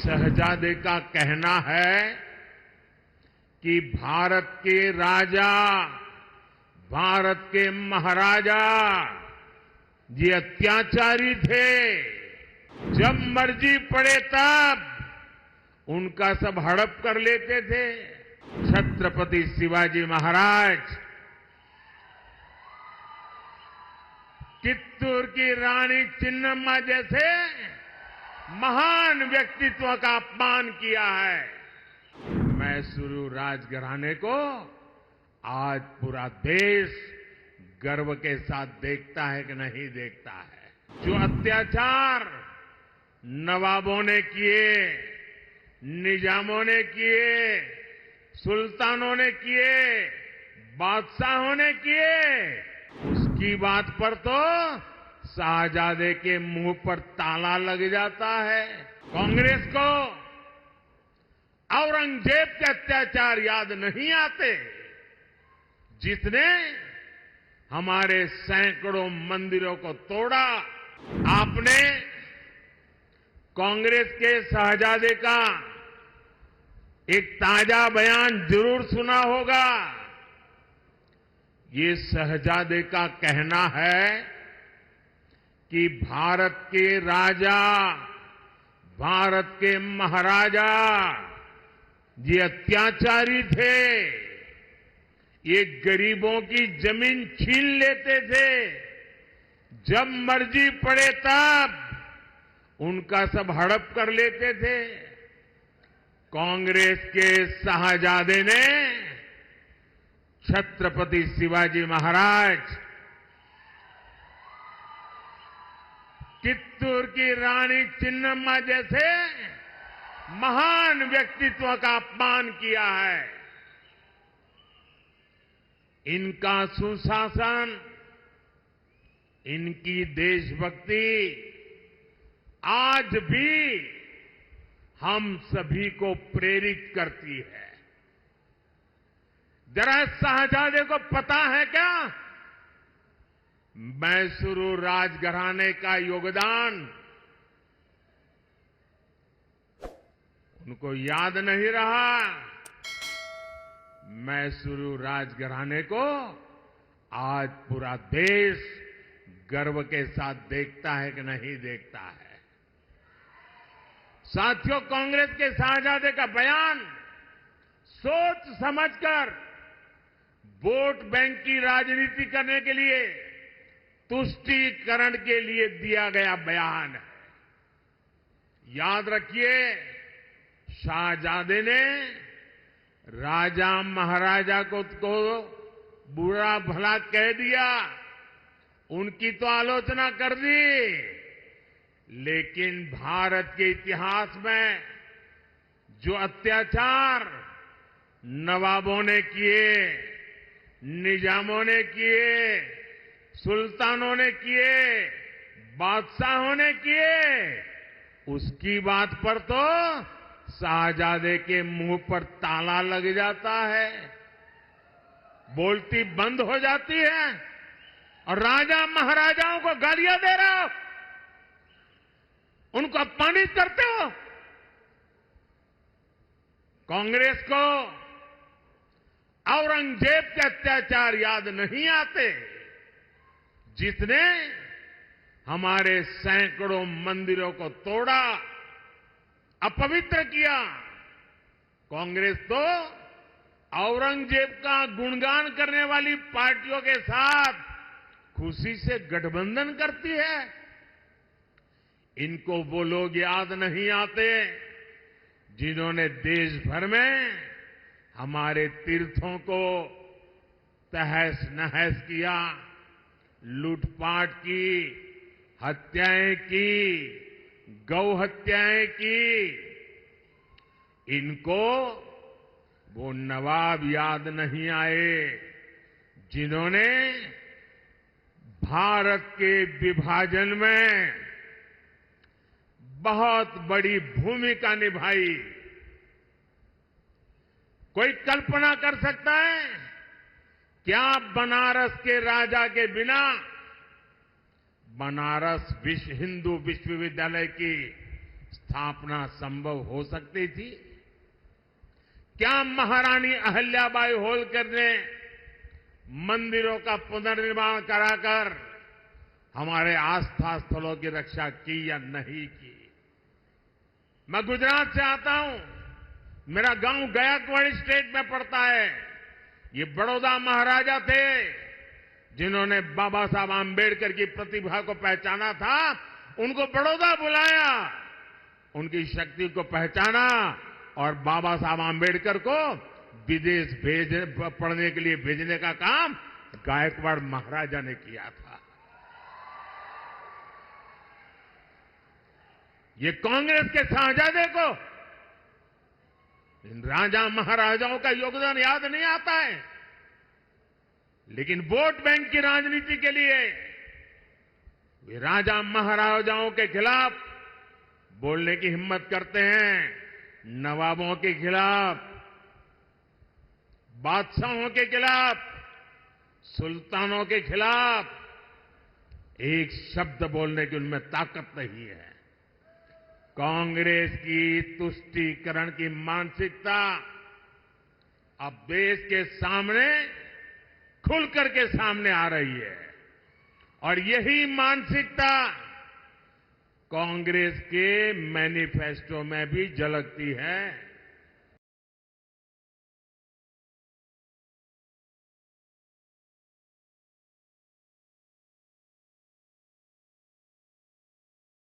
शहजादे का कहना है कि भारत के राजा, भारत के महाराजा ये अत्याचारी थे। जब मर्जी पड़े तब उनका सब हड़प कर लेते थे। छत्रपति शिवाजी महाराज चित्तूर की रानी चिन्नम्मा जैसे महान व्यक्तित्व का अपमान किया है। मैसूरू राजघराने को आज पूरा देश गर्व के साथ देखता है कि नहीं देखता है। जो अत्याचार नवाबों ने किए, निजामों ने किए, सुल्तानों ने किए, बादशाहों ने किए, उसकी बात पर तो शाहजादे के मुंह पर ताला लग जाता है। कांग्रेस को औरंगजेब के अत्याचार याद नहीं आते, जिसने हमारे सैकड़ों मंदिरों को तोड़ा। आपने कांग्रेस के शाहजादे का एक ताजा बयान जरूर सुना होगा। ये शहजादे का कहना है कि भारत के राजा, भारत के महाराजा ये अत्याचारी थे। ये गरीबों की जमीन छीन लेते थे। जब मर्जी पड़े तब उनका सब हड़प कर लेते थे। कांग्रेस के शाहजादे ने छत्रपति शिवाजी महाराज, चित्तूर की रानी चिन्नम्मा जैसे महान व्यक्तित्व का अपमान किया है। इनका सुशासन, इनकी देशभक्ति आज भी हम सभी को प्रेरित करती है। जरा शाहजादे को पता है क्या मैसूरू राजघराने का योगदान? उनको याद नहीं रहा। मैसूरू राजघराने को आज पूरा देश गर्व के साथ देखता है कि नहीं देखता है। साथियों, कांग्रेस के शाहजादे का बयान सोच समझकर वोट बैंक की राजनीति करने के लिए, तुष्टीकरण के लिए दिया गया बयान है। याद रखिए, शाहजादे ने राजा महाराजा को बुरा भला कह दिया, उनकी तो आलोचना कर दी, लेकिन भारत के इतिहास में जो अत्याचार नवाबों ने किए, निजामों ने किए, सुल्तानों ने किए, बादशाहों ने किए, उसकी बात पर तो शाहजादे के मुंह पर ताला लग जाता है, बोलती बंद हो जाती है और राजा महाराजाओं को गालियां दे रहे हो, उनको अपमानित करते हो। कांग्रेस को औरंगजेब के अत्याचार याद नहीं आते, जिसने हमारे सैकड़ों मंदिरों को तोड़ा, अपवित्र किया। कांग्रेस तो औरंगजेब का गुणगान करने वाली पार्टियों के साथ खुशी से गठबंधन करती है। इनको वो लोग याद नहीं आते जिन्होंने देश भर में हमारे तीर्थों को तहस नहस किया, लूटपाट की, हत्याएं की, गौ हत्याएं की। इनको वो नवाब याद नहीं आए जिन्होंने भारत के विभाजन में बहुत बड़ी भूमिका निभाई। कोई कल्पना कर सकता है क्या बनारस के राजा के बिना बनारस हिंदू विश्वविद्यालय की स्थापना संभव हो सकती थी? क्या महारानी अहल्याबाई होलकर ने मंदिरों का पुनर्निर्माण कराकर हमारे आस्था स्थलों की रक्षा की या नहीं की? मैं गुजरात से आता हूं। मेरा गांव गायकवाड़ी स्टेट में पड़ता है। ये बड़ौदा महाराजा थे जिन्होंने बाबा साहब आंबेडकर की प्रतिभा को पहचाना था। उनको बड़ौदा बुलाया, उनकी शक्ति को पहचाना और बाबा साहब आंबेडकर को विदेश पढ़ने के लिए भेजने का काम गायकवाड़ महाराजा ने किया था। ये कांग्रेस के शाहजादे को इन राजा महाराजाओं का योगदान याद नहीं आता है, लेकिन वोट बैंक की राजनीति के लिए वे राजा महाराजाओं के खिलाफ बोलने की हिम्मत करते हैं। नवाबों के खिलाफ, बादशाहों के खिलाफ, सुल्तानों के खिलाफ एक शब्द बोलने की उनमें ताकत नहीं है। कांग्रेस की तुष्टीकरण की मानसिकता अब देश के सामने खुल करके सामने आ रही है और यही मानसिकता कांग्रेस के मैनिफेस्टो में भी झलकती है।